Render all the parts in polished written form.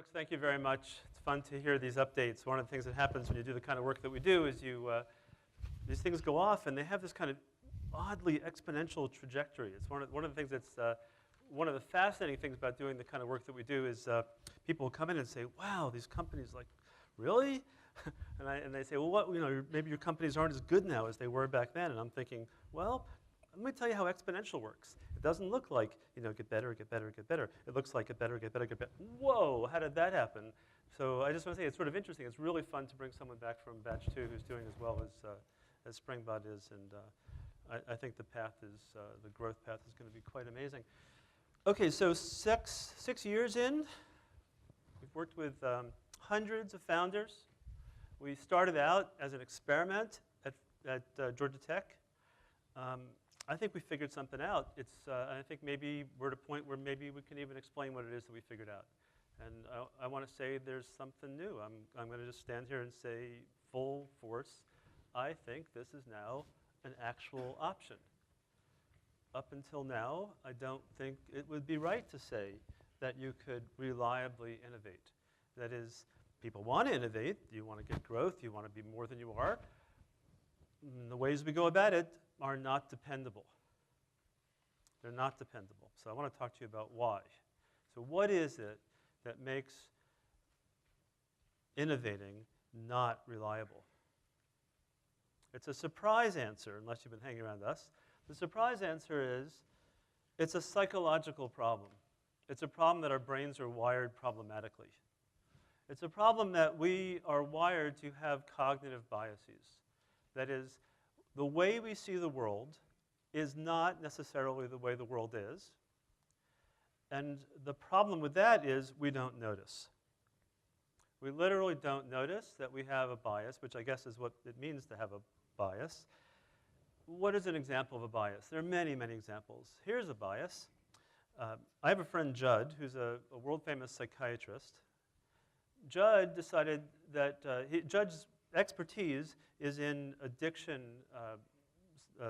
folks. Thank you very much. It's fun to hear these updates. One of the things that happens when you do the kind of work that we do is these things go off, and they have this kind of oddly exponential trajectory. It's one of the things that's one of the fascinating things about doing the kind of work that we do is people will come in and say, "Wow, these companies, like, really?" and they say, "Well, what? Maybe your companies aren't as good now as they were back then." And I'm thinking, well, let me tell you how exponential works. It doesn't look like, get better, get better, get better. It looks like get better, get better, get better. Whoa, how did that happen? So I just want to say it's sort of interesting. It's really fun to bring someone back from batch 2 who's doing as well as Springbot is, and I think the growth path is going to be quite amazing. Okay, so six years in, we've worked with hundreds of founders. We started out as an experiment at Georgia Tech. I think we figured something out. I think maybe we're at a point where maybe we can even explain what it is that we figured out. And I want to say there's something new. I'm going to just stand here and say full force, I think this is now an actual option. Up until now, I don't think it would be right to say that you could reliably innovate. That is, people want to innovate. You want to get growth. You want to be more than you are. And the ways we go about it are not dependable. They're not dependable. So I want to talk to you about why. So what is it that makes innovating not reliable? It's a surprise answer, unless you've been hanging around us. The surprise answer is it's a psychological problem. It's a problem that our brains are wired problematically. It's a problem that we are wired to have cognitive biases. That is, the way we see the world is not necessarily the way the world is. And the problem with that is we don't notice. We literally don't notice that we have a bias, which I guess is what it means to have a bias. What is an example of a bias? There are many, many examples. Here's a bias. I have a friend, Judd, who's a world-famous psychiatrist. Judd decided that Judd's expertise is in addiction,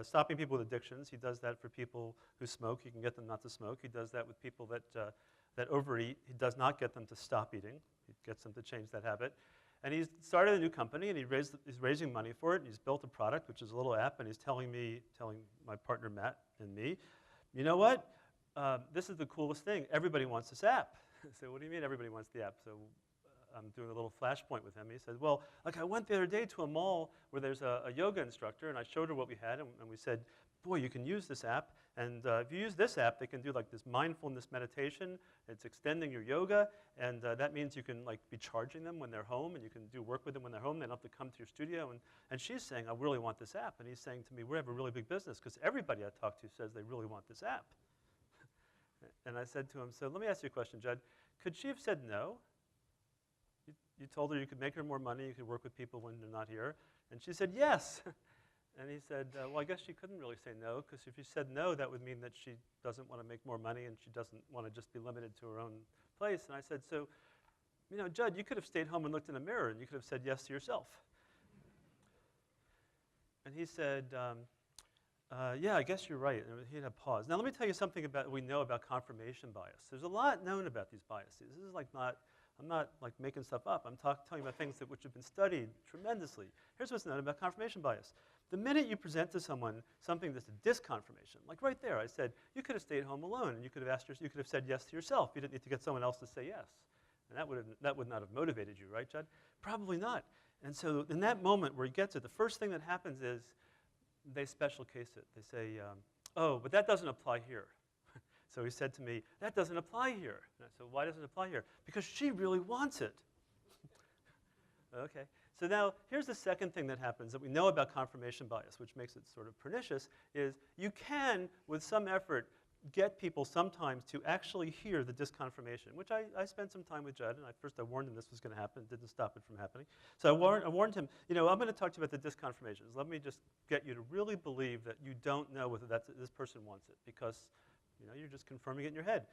stopping people with addictions. He does that for people who smoke. He can get them not to smoke. He does that with people that overeat. He does not get them to stop eating. He gets them to change that habit. And he's started a new company, and he's raising money for it, and he's built a product, which is a little app, and he's telling my partner Matt and me, you know what? This is the coolest thing. Everybody wants this app. I said, what do you mean everybody wants the app? So I'm doing a little Flashpoint with him. He said, well, like I went the other day to a mall where there's a yoga instructor, and I showed her what we had, and we said, boy, you can use this app, and if you use this app, they can do like this mindfulness meditation. It's extending your yoga, and that means you can like be charging them when they're home, and you can do work with them when they're home. They don't have to come to your studio, and she's saying, I really want this app, and he's saying to me, we have a really big business, because everybody I talk to says they really want this app. And I said to him, so let me ask you a question, Judd. Could she have said no? You told her you could make her more money, you could work with people when they're not here. And she said yes. And he said, well, I guess she couldn't really say no, because if you said no, that would mean that she doesn't want to make more money and she doesn't want to just be limited to her own place. And I said, so, Judd, you could have stayed home and looked in the mirror and you could have said yes to yourself. And he said, yeah, I guess you're right. And he had a pause. Now, let me tell you something we know about confirmation bias. There's a lot known about these biases. This is like I'm not like making stuff up. I'm telling you about things which have been studied tremendously. Here's what's known about confirmation bias. The minute you present to someone something that's a disconfirmation, like right there, I said, you could have stayed home alone, and you could have said yes to yourself. You didn't need to get someone else to say yes. And that would not have motivated you, right, Judd? Probably not. And so in that moment where he gets it, the first thing that happens is they special case it. They say, oh, but that doesn't apply here. So he said to me, that doesn't apply here. And I said, why doesn't it apply here? Because she really wants it. Okay. So now here's the second thing that happens that we know about confirmation bias, which makes it sort of pernicious, is you can, with some effort, get people sometimes to actually hear the disconfirmation, which I spent some time with Judd, and first I warned him this was going to happen, didn't stop it from happening. So I warned him, I'm going to talk to you about the disconfirmations. Let me just get you to really believe that you don't know whether this person wants it, because you're just confirming it in your head.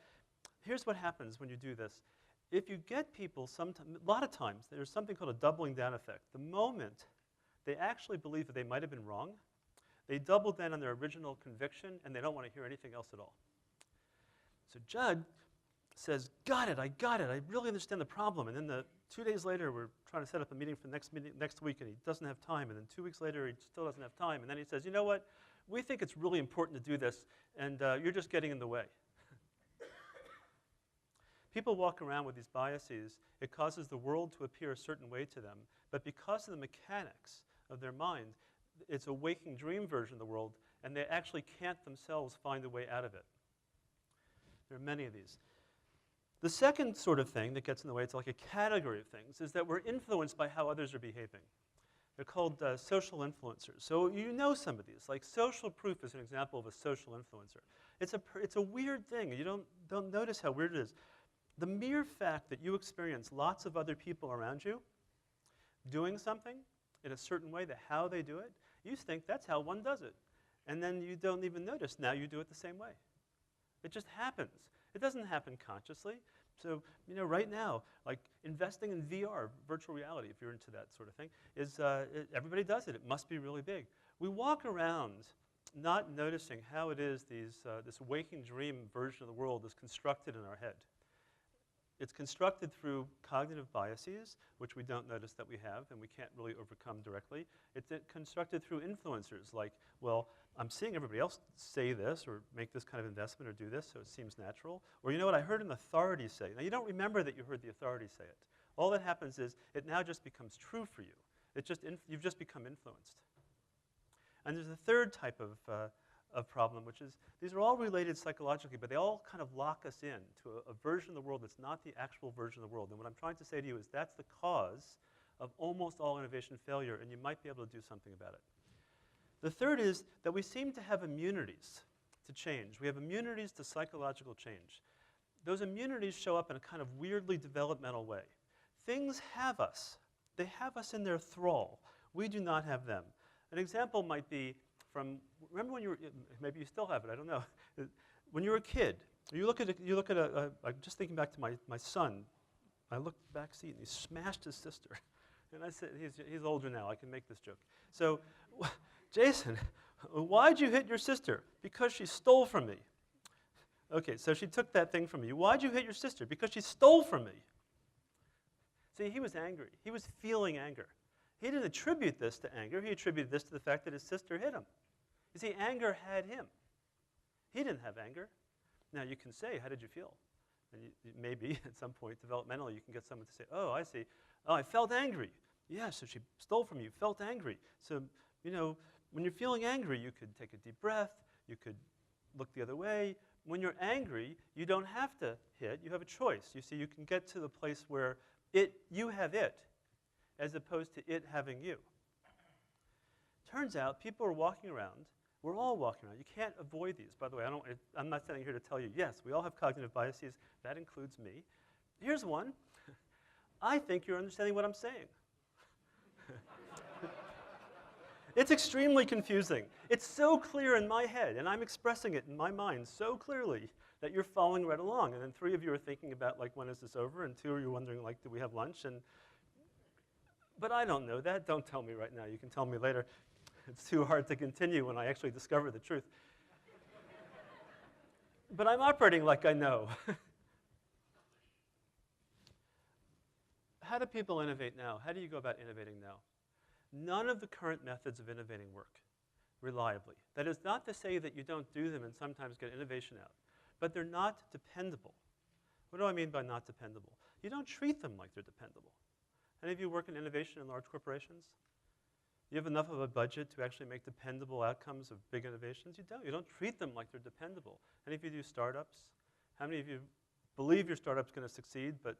Here's what happens when you do this. If you get people, a lot of times, there's something called a doubling down effect. The moment they actually believe that they might have been wrong, they double down on their original conviction, and they don't want to hear anything else at all. So Judd says, got it, I really understand the problem. And then 2 days later, we're trying to set up a meeting for next week, and he doesn't have time. And then 2 weeks later, he still doesn't have time. And then he says, you know what? We think it's really important to do this, and you're just getting in the way. People walk around with these biases. It causes the world to appear a certain way to them. But because of the mechanics of their mind, it's a waking dream version of the world, and they actually can't themselves find a way out of it. There are many of these. The second sort of thing that gets in the way, it's like a category of things, is that we're influenced by how others are behaving. They're called social influencers. So you know some of these. Like social proof is an example of a social influencer. It's a weird thing. You don't notice how weird it is. The mere fact that you experience lots of other people around you doing something in a certain way, how they do it, you think that's how one does it. And then you don't even notice. Now you do it the same way. It just happens. It doesn't happen consciously. So, right now, like investing in VR, virtual reality, if you're into that sort of thing, is everybody does it. It must be really big. We walk around not noticing how it is this waking dream version of the world is constructed in our head. It's constructed through cognitive biases, which we don't notice that we have and we can't really overcome directly. It's constructed through influencers like, well, I'm seeing everybody else say this or make this kind of investment or do this, so it seems natural. Or you know what, I heard an authority say. Now you don't remember that you heard the authority say it. All that happens is it now just becomes true for you. You've just become influenced. And there's a third type of problem, which is these are all related psychologically, but they all kind of lock us in to a version of the world that's not the actual version of the world. And what I'm trying to say to you is that's the cause of almost all innovation failure, and you might be able to do something about it. The third is that we seem to have immunities to change. We have immunities to psychological change. Those immunities show up in a kind of weirdly developmental way. Things have us. They have us in their thrall. We do not have them. An example might be remember when you were, maybe you still have it, I don't know. When you were a kid, you look at I'm just thinking back to my son. I looked back seat and he smashed his sister. And I said, he's older now, I can make this joke. So, Jason, why'd you hit your sister? Because she stole from me. Okay, so she took that thing from you. Why'd you hit your sister? Because she stole from me. See, he was angry. He was feeling anger. He didn't attribute this to anger. He attributed this to the fact that his sister hit him. You see, anger had him. He didn't have anger. Now, you can say, how did you feel? And maybe at some point, developmentally, you can get someone to say, oh, I see. Oh, I felt angry. Yeah, so she stole from you, felt angry. So, when you're feeling angry, you could take a deep breath. You could look the other way. When you're angry, you don't have to hit. You have a choice. You see, you can get to the place where you have it, as opposed to it having you. Turns out people are walking around. We're all walking around. You can't avoid these. By the way, I'm not standing here to tell you, yes, we all have cognitive biases. That includes me. Here's one. I think you're understanding what I'm saying. It's extremely confusing. It's so clear in my head, and I'm expressing it in my mind so clearly that you're following right along. And then 3 of you are thinking about, like, when is this over? And 2 of you are wondering, like, do we have lunch? But I don't know that. Don't tell me right now. You can tell me later. It's too hard to continue when I actually discover the truth. But I'm operating like I know. How do people innovate now? How do you go about innovating now? None of the current methods of innovating work reliably. That is not to say that you don't do them and sometimes get innovation out, but they're not dependable. What do I mean by not dependable? You don't treat them like they're dependable. Any of you work in innovation in large corporations? You have enough of a budget to actually make dependable outcomes of big innovations? You don't. You don't treat them like they're dependable. Any of you do startups? How many of you believe your startup's going to succeed, but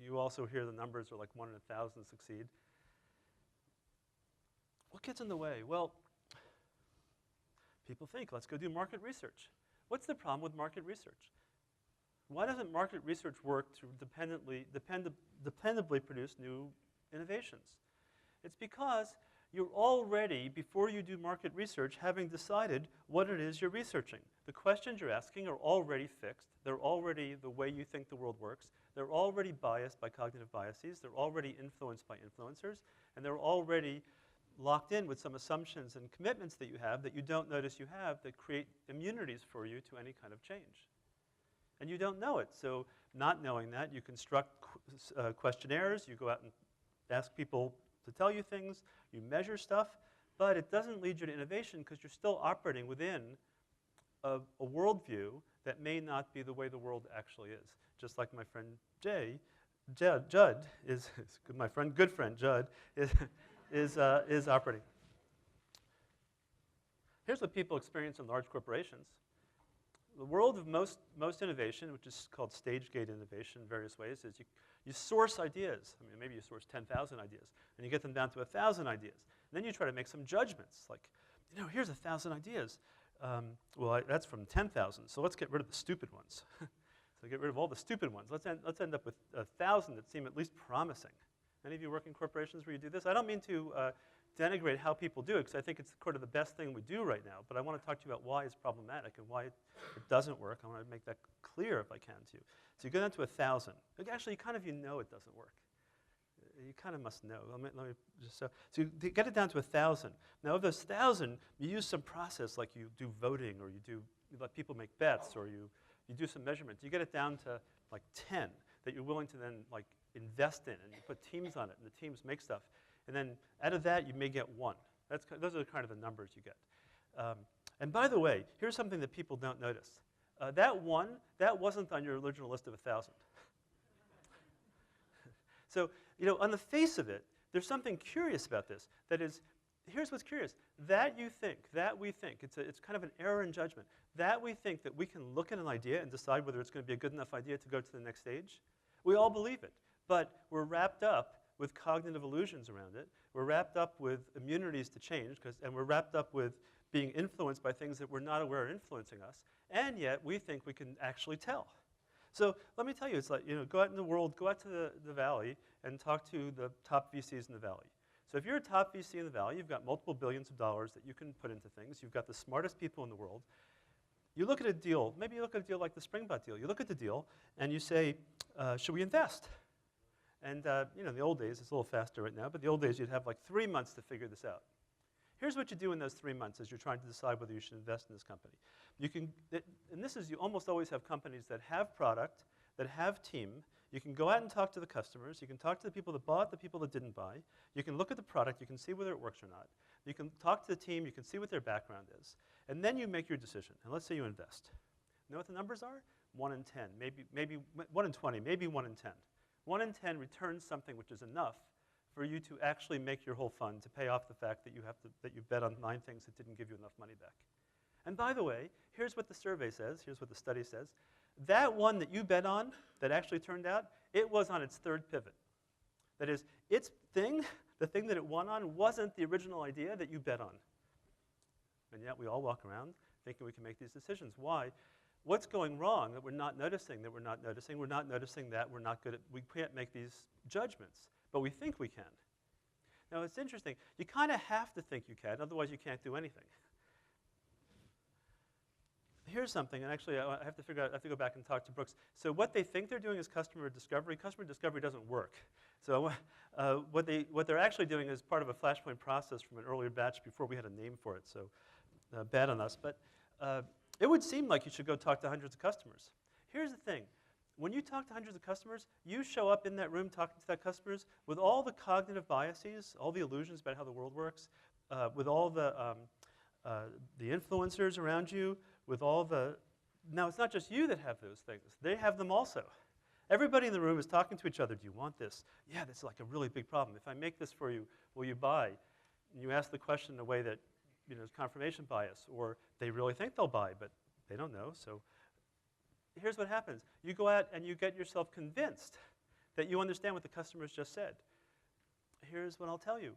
you also hear the numbers are like 1 in 1,000 succeed? What gets in the way? Well, people think, let's go do market research. What's the problem with market research? Why doesn't market research work to dependably produce new innovations? It's because you're already, before you do market research, having decided what it is you're researching. The questions you're asking are already fixed. They're already the way you think the world works. They're already biased by cognitive biases. They're already influenced by influencers. And they're already locked in with some assumptions and commitments that you have that you don't notice you have that create immunities for you to any kind of change. And you don't know it. So not knowing that, you construct questionnaires, you go out and ask people to tell you things, you measure stuff, but it doesn't lead you to innovation because you're still operating within a worldview that may not be the way the world actually is. Just like my friend Judd is my friend, good friend Judd is operating. Here's what people experience in large corporations. The world of most innovation, which is called stage gate innovation in various ways, is you source ideas. I mean, maybe you source 10,000 ideas, and you get them down to 1,000 ideas. And then you try to make some judgments, like, here's 1,000 ideas. That's from 10,000, so let's get rid of the stupid ones. So get rid of all the stupid ones. Let's end up with 1,000 that seem at least promising. Any of you work in corporations where you do this? I don't mean to denigrate how people do it, because I think it's sort of the best thing we do right now, but I want to talk to you about why it's problematic and why it doesn't work. I want to make that clear if I can to you. So you go down to 1,000. Actually, you know it doesn't work. You kind of must know. Let me just so you get it down to 1,000. Now, of those 1,000, you use some process like you do voting, or you let people make bets, or you do some measurements. You get it down to like 10 that you're willing to then like invest in, and you put teams on it, and the teams make stuff. And then out of that, you may get 1. Those are kind of the numbers you get. And by the way, here's something that people don't notice. That 1, that wasn't on your original list of 1,000. So, on the face of it, there's something curious about this. That is, here's what's curious. That we think, it's kind of an error in judgment, that we think that we can look at an idea and decide whether it's going to be a good enough idea to go to the next stage. We all believe it. But we're wrapped up with cognitive illusions around it. We're wrapped up with immunities to change, and we're wrapped up with being influenced by things that we're not aware are influencing us. And yet, we think we can actually tell. So let me tell you, it's like, go out in the world, go out to the valley and talk to the top VCs in the valley. So if you're a top VC in the valley, you've got multiple billions of dollars that you can put into things. You've got the smartest people in the world. You look at a deal, maybe you look at a deal like the Springbot deal. You look at the deal and you say, should we invest? And in the old days, it's a little faster right now, but the old days you'd have like 3 months to figure this out. Here's what you do in those 3 months as you're trying to decide whether you should invest in this company. And this is, you almost always have companies that have product, that have team. You can go out and talk to the customers. You can talk to the people that bought, the people that didn't buy. You can look at the product. You can see whether it works or not. You can talk to the team. You can see what their background is. And then you make your decision. And let's say you invest. You know what the numbers are? 1 in 10, maybe 1 in 20, maybe 1 in 10. 1 in 10 returns something which is enough for you to actually make your whole fund to pay off the fact that you bet on 9 things that didn't give you enough money back. And by the way, here's what the survey says. Here's what the study says. That one that you bet on that actually turned out, it was on its 3rd pivot. That is, the thing that it won on wasn't the original idea that you bet on. And yet we all walk around thinking we can make these decisions. Why? What's going wrong that we're not noticing that we're not noticing? We're not noticing that we can't make these judgments, but we think we can. Now, it's interesting. You kind of have to think you can, otherwise you can't do anything. Here's something, and actually I have to go back and talk to Brooks. So what they think they're doing is customer discovery. Customer discovery doesn't work. So what they're actually doing is part of a Flashpoint process from an earlier batch before we had a name for it, so bad on us. But it would seem like you should go talk to hundreds of customers. Here's the thing. When you talk to hundreds of customers, you show up in that room talking to that customers with all the cognitive biases, all the illusions about how the world works, with all the influencers around you, with all the... Now, it's not just you that have those things. They have them also. Everybody in the room is talking to each other. Do you want this? Yeah, this is like a really big problem. If I make this for you, will you buy? And you ask the question in a way that is confirmation bias, or they really think they'll buy, but they don't know. So here's what happens. You go out and you get yourself convinced that you understand what the customers just said. Here's what I'll tell you.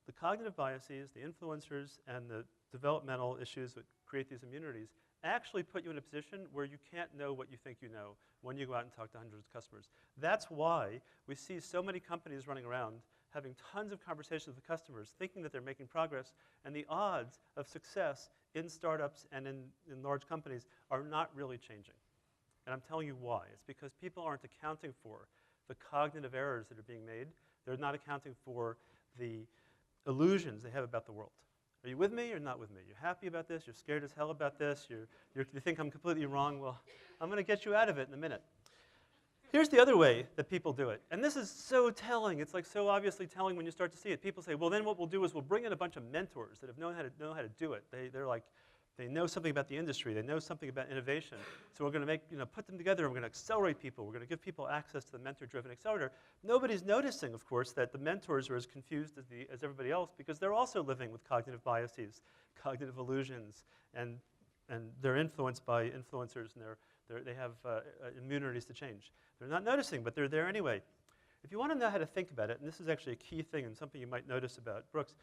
The cognitive biases, the influencers, and the developmental issues that create these immunities actually put you in a position where you can't know what you think you know when you go out and talk to hundreds of customers. That's why we see so many companies running around having tons of conversations with customers, thinking that they're making progress, and the odds of success in startups and in large companies are not really changing. And I'm telling you why. It's because people aren't accounting for the cognitive errors that are being made. They're not accounting for the illusions they have about the world. Are you with me or not with me? You're happy about this? You're scared as hell about this? You think I'm completely wrong? Well, I'm going to get you out of it in a minute. Here's the other way that people do it. And this is so telling. It's like so obviously telling when you start to see it. People say, well, then what we'll do is we'll bring in a bunch of mentors that have know how to do it. They know something about the industry. They know something about innovation. So we're going to put them together, and we're going to accelerate people. We're going to give people access to the mentor-driven accelerator. Nobody's noticing, of course, that the mentors are as confused as everybody else because they're also living with cognitive biases, cognitive illusions, and they're influenced by influencers, and they have immunities to change. They're not noticing, but they're there anyway. If you want to know how to think about it, and this is actually a key thing and something you might notice about Brooks,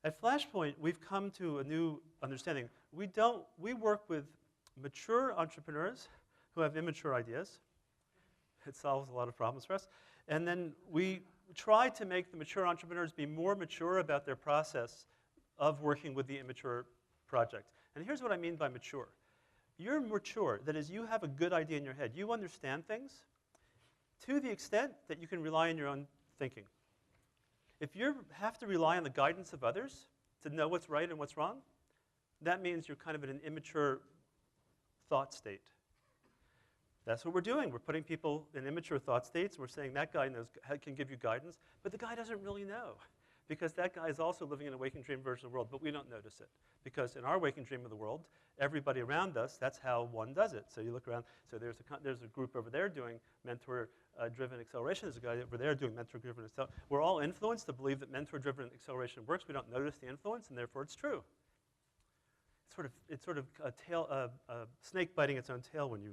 at Flashpoint, we've come to a new understanding. We work with mature entrepreneurs who have immature ideas. It solves a lot of problems for us. And then we try to make the mature entrepreneurs be more mature about their process of working with the immature project. And here's what I mean by mature. You're mature. That is, you have a good idea in your head. You understand things to the extent that you can rely on your own thinking. If you have to rely on the guidance of others to know what's right and what's wrong, that means you're kind of in an immature thought state. That's what we're doing. We're putting people in immature thought states. We're saying that guy can give you guidance, but the guy doesn't really know because that guy is also living in a waking dream version of the world, but we don't notice it. Because in our waking dream of the world, everybody around us, that's how one does it. So you look around, so there's a group over there doing mentor-driven acceleration. There's a guy over there doing mentor-driven acceleration. We're all influenced to believe that mentor-driven acceleration works. We don't notice the influence, and therefore it's true. It's sort of a snake biting its own tail when you.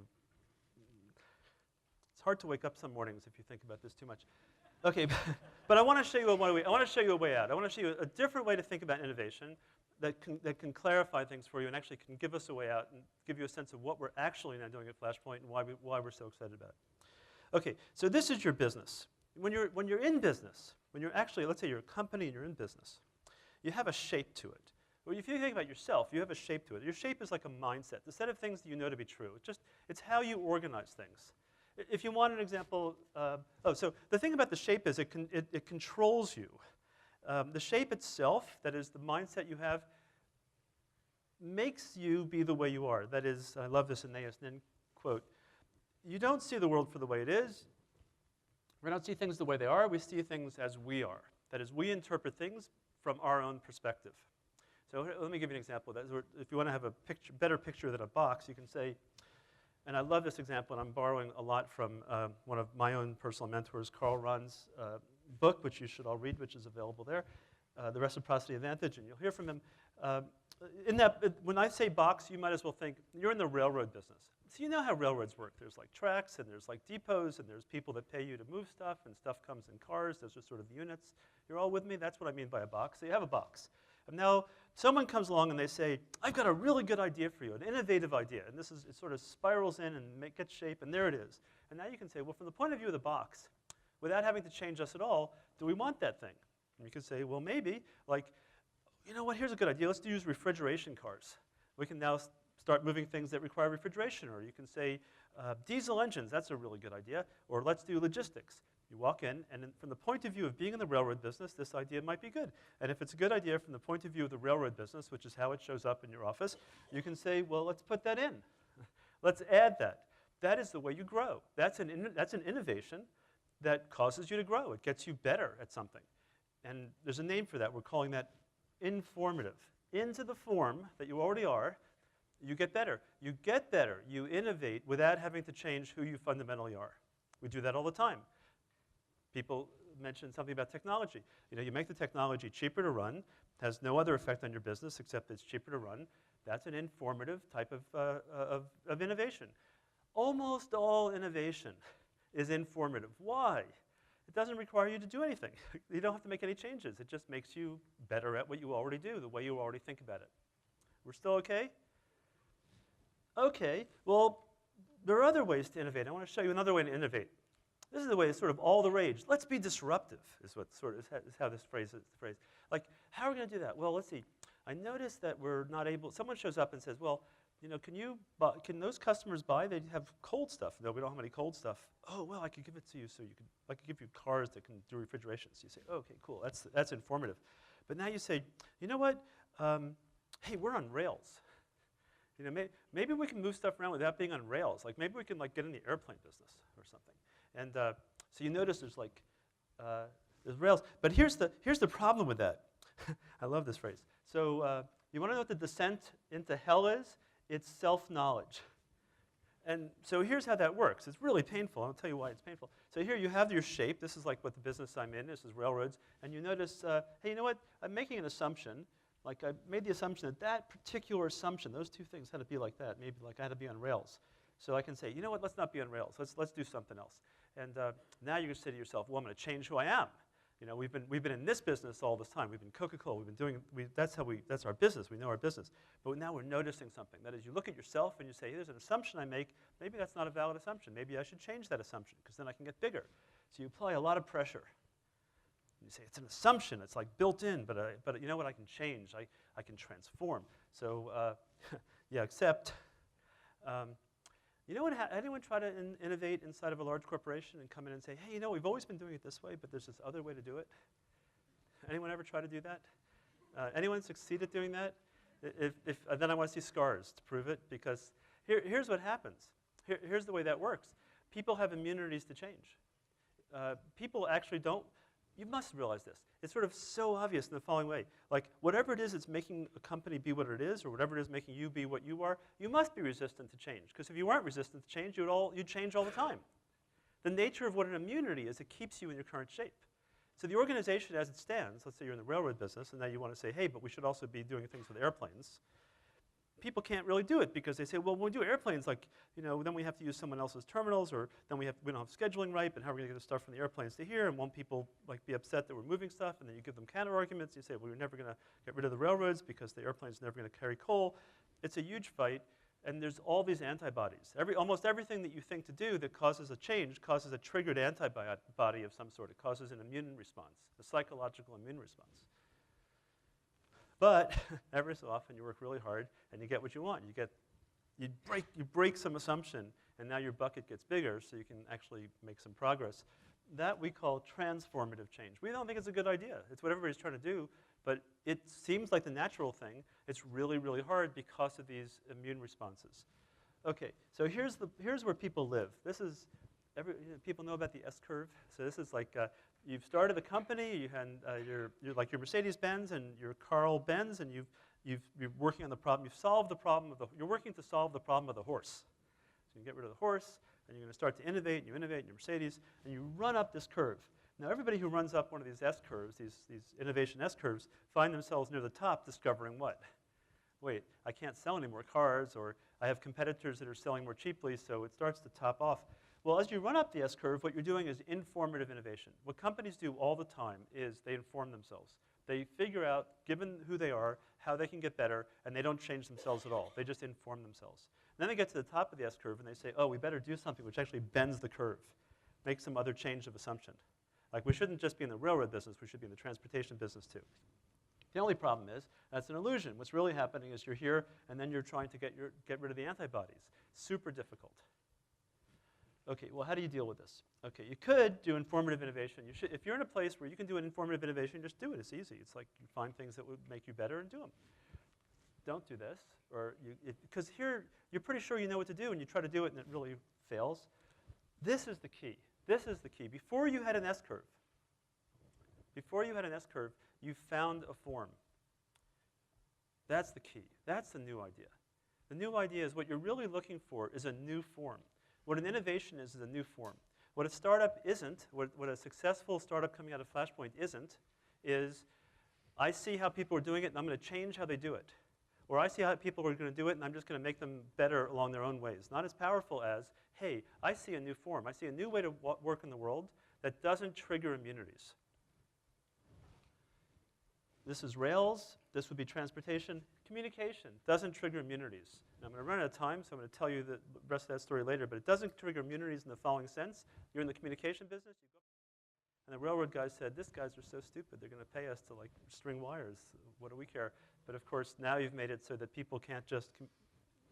It's hard to wake up some mornings if you think about this too much. Okay, but I want to show you a way. I want to show you a way out. I want to show you a different way to think about innovation that can clarify things for you and actually can give us a way out and give you a sense of what we're actually now doing at Flashpoint and why we're so excited about it. Okay, so this is your business. When you're in business, when you're actually, let's say you're a company and you're in business, you have a shape to it. Well, if you think about yourself, you have a shape to it. Your shape is like a mindset, the set of things that you know to be true. It's how you organize things. If you want an example, so the thing about the shape is it controls you. The shape itself, that is the mindset you have, makes you be the way you are. That is, I love this Aeneas Nin quote, you don't see the world for the way it is. We don't see things the way they are. We see things as we are. That is, we interpret things from our own perspective. So let me give you an example. If you want to have a better picture than a box, you can say, and I love this example, and I'm borrowing a lot from one of my own personal mentors, Carl Runn's book, which you should all read, which is available there, The Reciprocity Advantage, and you'll hear from him. When I say box, you might as well think you're in the railroad business. So you know how railroads work. There's like tracks, and there's like depots, and there's people that pay you to move stuff, and stuff comes in cars. Those are sort of units. You're all with me? That's what I mean by a box. So you have a box. And now someone comes along and they say, I've got a really good idea for you, an innovative idea. And it sort of spirals in and gets shape, and there it is. And now you can say, well, from the point of view of the box, without having to change us at all, do we want that thing? And you can say, well, maybe. Like, you know what, here's a good idea. Let's use refrigeration cars. We can now start moving things that require refrigeration. Or you can say, diesel engines, that's a really good idea. Or let's do logistics. You walk in, and from the point of view of being in the railroad business, this idea might be good. And if it's a good idea from the point of view of the railroad business, which is how it shows up in your office, you can say, well, let's put that in. Let's add that. That is the way you grow. That's an innovation that causes you to grow. It gets you better at something. And there's a name for that. We're calling that informative. Into the form that you already are, you get better. You get better. You innovate without having to change who you fundamentally are. We do that all the time. People mention something about technology. You know, you make the technology cheaper to run, has no other effect on your business except it's cheaper to run. That's an informative type of innovation. Almost all innovation is informative. Why? It doesn't require you to do anything. You don't have to make any changes. It just makes you better at what you already do, the way you already think about it. We're still okay? Okay, well, there are other ways to innovate. I want to show you another way to innovate. This is the way it's sort of all the rage. Let's be disruptive is how this phrase is phrased. Like, how are we going to do that? Well, let's see. I noticed that we're not able, someone shows up and says, well, you know, can those customers buy? They have cold stuff. No, we don't have any cold stuff. Oh, well, I could give it to you I could give you cars that can do refrigeration. So you say, oh, okay, cool, that's informative. But now you say, you know what? hey, we're on rails. You know, maybe we can move stuff around without being on rails. Like maybe we can like get in the airplane business or something. And so you notice there's like there's rails. But here's the problem with that. I love this phrase. So you want to know what the descent into hell is? It's self-knowledge. And so here's how that works. It's really painful. I'll tell you why it's painful. So here you have your shape. This is like what the business I'm in. This is railroads. And you notice, hey, you know what? I'm making an assumption. Like I made the assumption that that particular assumption, those two things had to be like that. Maybe like I had to be on rails. So I can say, you know what? Let's not be on rails. Let's do something else. And now you can say to yourself, well, I'm going to change who I am. You know, we've been in this business all this time. We've been Coca-Cola. We've been doing. That's our business. We know our business. But now we're noticing something. That is, you look at yourself and you say, hey, there's an assumption I make. Maybe that's not a valid assumption. Maybe I should change that assumption because then I can get bigger. So you apply a lot of pressure. You say it's an assumption. It's like built in. But you know what? I can change. I can transform. So yeah, except. You know what? Anyone try to innovate inside of a large corporation and come in and say, hey, you know, we've always been doing it this way, but there's this other way to do it? Anyone ever try to do that? Anyone succeed at doing that? Then I want to see scars to prove it, because here's what happens. Here's the way that works. People have immunities to change. People actually don't. You must realize this. It's sort of so obvious in the following way. Like, whatever it is that's making a company be what it is, or whatever it is making you be what you are, you must be resistant to change. Because if you weren't resistant to change, you'd change all the time. The nature of what an immunity is, it keeps you in your current shape. So the organization as it stands, let's say you're in the railroad business, and now you want to say, hey, but we should also be doing things with airplanes. People can't really do it because they say, well, when we do airplanes, like, you know, then we have to use someone else's terminals, or then we don't have scheduling right, but how are we going to get the stuff from the airplanes to here? And won't people like be upset that we're moving stuff? And then you give them counter arguments. You say, well, we're never going to get rid of the railroads because the airplane's never going to carry coal. It's a huge fight, and there's all these antibodies. Almost everything that you think to do that causes a change causes a triggered antibody of some sort. It causes an immune response, a psychological immune response. But every so often you work really hard and you get what you want. You break some assumption, and now your bucket gets bigger, so you can actually make some progress. That we call transformative change. We don't think it's a good idea. It's what everybody's trying to do, but it seems like the natural thing. It's really, really hard because of these immune responses. Okay, so here's where people live. This is people know about the S-curve. So this is like you've started a company. You're like your Mercedes-Benz and your Carl Benz, and you're working on the problem. You've solved the problem you're working to solve the problem of the horse. So you get rid of the horse, and you're going to start to innovate, and you innovate in your Mercedes, and you run up this curve. Now everybody who runs up one of these S-curves, these innovation S-curves, find themselves near the top discovering what? Wait, I can't sell any more cars, or I have competitors that are selling more cheaply, so it starts to top off. Well, as you run up the S-curve, what you're doing is informative innovation. What companies do all the time is they inform themselves. They figure out, given who they are, how they can get better, and they don't change themselves at all. They just inform themselves. And then they get to the top of the S-curve, and they say, oh, we better do something which actually bends the curve, make some other change of assumption. Like, we shouldn't just be in the railroad business. We should be in the transportation business, too. The only problem is that's an illusion. What's really happening is you're here, and then you're trying to get rid of the antibodies. Super difficult. Okay, well, how do you deal with this? Okay, you could do informative innovation. If you're in a place where you can do an informative innovation, just do it. It's easy. It's like you find things that would make you better and do them. Don't do this, because here you're pretty sure you know what to do, and you try to do it, and it really fails. This is the key. This is the key. Before you had an S-curve, you found a form. That's the key. That's the new idea. The new idea is what you're really looking for is a new form. What an innovation is a new form. What a startup isn't, what a successful startup coming out of Flashpoint isn't, is I see how people are doing it, and I'm going to change how they do it. Or I see how people are going to do it, and I'm just going to make them better along their own ways. Not as powerful as, hey, I see a new form. I see a new way to work in the world that doesn't trigger immunities. This is rails. This would be transportation. Communication doesn't trigger immunities. Now, I'm going to run out of time, so I'm going to tell you the rest of that story later, but it doesn't trigger immunities in the following sense. You're in the communication business. And the railroad guys said, these guys are so stupid. They're going to pay us to like string wires. What do we care? But of course, now you've made it so that people can't just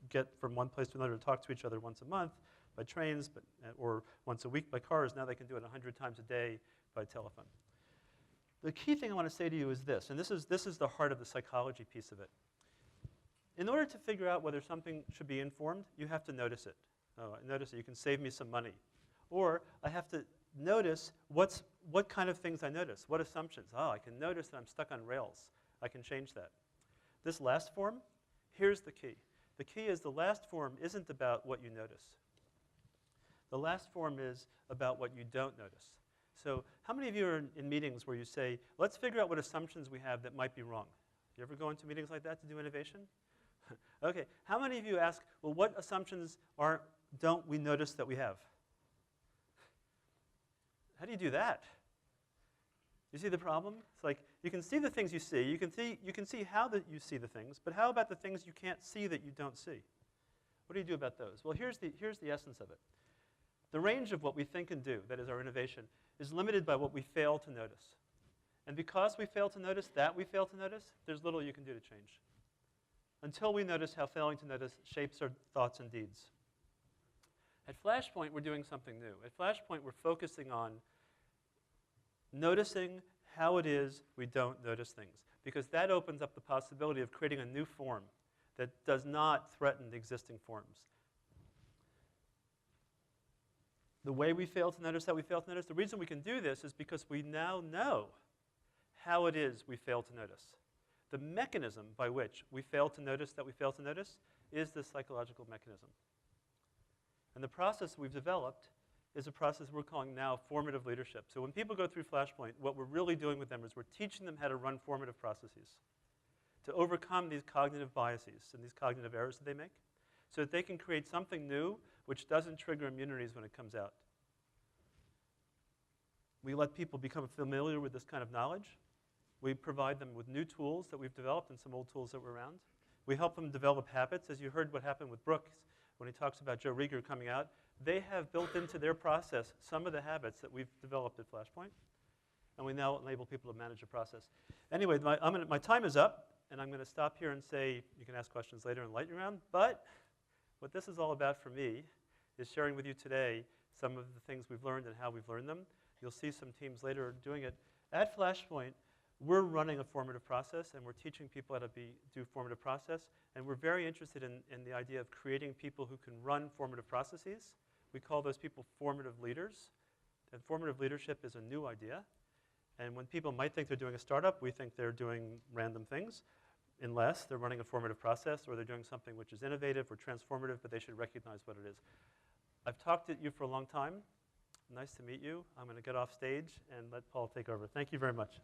get from one place to another to talk to each other once a month by trains, or once a week by cars. Now they can do it 100 times a day by telephone. the key thing I want to say to you is this, and this is the heart of the psychology piece of it. In order to figure out whether something should be informed, you have to notice it. Oh, I notice it. You can save me some money. Or I have to notice what kind of things I notice, what assumptions. Oh, I can notice that I'm stuck on rails. I can change that. This last form, here's the key. The key is the last form isn't about what you notice. The last form is about what you don't notice. So how many of you are in meetings where you say, let's figure out what assumptions we have that might be wrong? You ever go into meetings like that to do innovation? Okay, how many of you ask, well, what assumptions don't we notice that we have? How do you do that? You see the problem? It's like you can see the things you see. You can see how you see the things, but how about the things you can't see that you don't see? What do you do about those? Well, here's the essence of it. The range of what we think and do, that is our innovation, is limited by what we fail to notice. And because we fail to notice that we fail to notice, there's little you can do to change. Until we notice how failing to notice shapes our thoughts and deeds. At Flashpoint, we're doing something new. At Flashpoint, we're focusing on noticing how it is we don't notice things, because that opens up the possibility of creating a new form that does not threaten the existing forms. The way we fail to notice that we fail to notice, the reason we can do this is because we now know how it is we fail to notice. The mechanism by which we fail to notice that we fail to notice is this psychological mechanism. And the process we've developed is a process we're calling now formative leadership. So when people go through Flashpoint, what we're really doing with them is we're teaching them how to run formative processes, to overcome these cognitive biases and these cognitive errors that they make, so that they can create something new which doesn't trigger immunities when it comes out. We let people become familiar with this kind of knowledge. We provide them with new tools that we've developed and some old tools that were around. We help them develop habits. As you heard what happened with Brooks when he talks about Joe Rieger coming out, they have built into their process some of the habits that we've developed at Flashpoint, and we now enable people to manage the process. Anyway, my time is up, and I'm going to stop here and say you can ask questions later in the lightning round, but what this is all about for me is sharing with you today some of the things we've learned and how we've learned them. You'll see some teams later doing it. At Flashpoint, we're running a formative process, and we're teaching people how to do formative process, and we're very interested in the idea of creating people who can run formative processes. We call those people formative leaders, and formative leadership is a new idea. And when people might think they're doing a startup, we think they're doing random things, unless they're running a formative process or they're doing something which is innovative or transformative, but they should recognize what it is. I've talked to you for a long time. Nice to meet you. I'm going to get off stage and let Paul take over. Thank you very much.